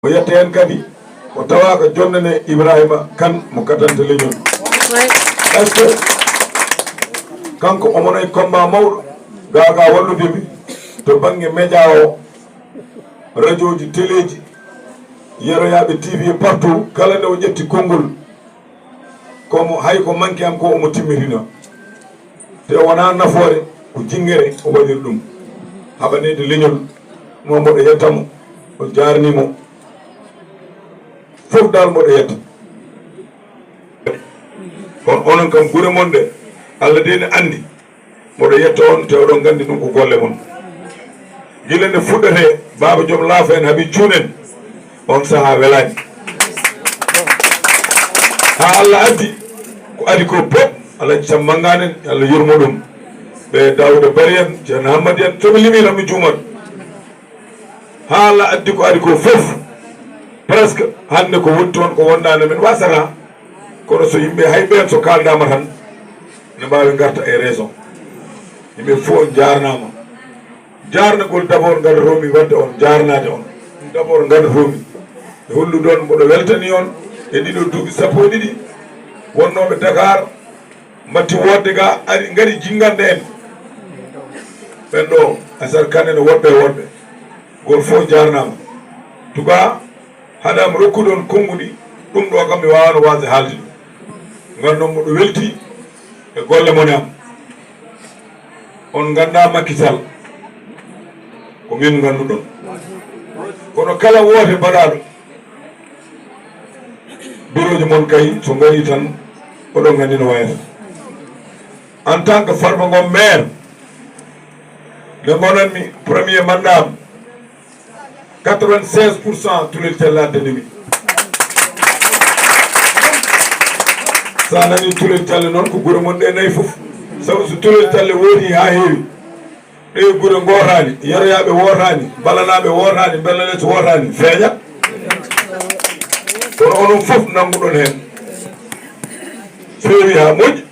o yetta hen kadi o tawa ko jonnane Ibrahima Kane mo katante leñol est ce que kanko omonoye combat mawɗo gaga walludemi to banggue média o radio ji télé ji yeroyaɓe tv partout kala nde o ƴetti konngol komo hay ko manque am ko omo timmitina te wona nafoore ko jingere o waɗiri ɗum haɓanede leñol mo mboɗo yettamo o jarnimo fof dal mboɗo yetta on onon kam guure mon de Allah de ne andi mboɗo yetta on te oɗon gandi ɗum ko golle mon gila nde fuɗɗete baba joom laafa en haaɓi cuunen on saaha welani ha Allah addi ko adi ko pop Allah cam manganen Allah yurmo ɗum ɓe Dawda Bari en ceerno Hammadi en somi limina mi juumat ha Allah addi ko adi ko fof presque hande ko woni toon ko wondano men wasata kono so yimɓe hay ɓen so kaldama tan ne mbawi garta e raison yimɓe fof on jarnama jarnagol d' abord gadatomi wadde on jarnade on d' abord gadatomi e hollude on mboɗo weltani on e ɗiɗo duuɓi sappo e ɗiɗi wonnoɓe Dakar mbatti wodde ga ari gaari jingande en ɓen ɗo Asar Kane ne woɗɓe woɗɓe gol fof jarnama tuba haɗama rokkuɗon konnguɗi ɗum ɗo kam mi wawano wasde haalde ɗum gandon moɗo welti e golle mon am on ganda Macky Sall ko min ganduɗon kono kala woote mbaɗaɗo bureau ji mon kay so gari tan oɗon gandi no wayata en tant que Farba Ngom maire nde gonanmi premier mandat am 96% tulel tellade nimi sa nani tulel talle noon ko guure mon ɗe nayyi foof sabu so tulel talle woodi ha heewi ɗe guure gootani yeroyaɓe wootani balanaɓe wootani bellales wootani feeñat kono onon foof nanguɗon hen feewi ha moƴƴi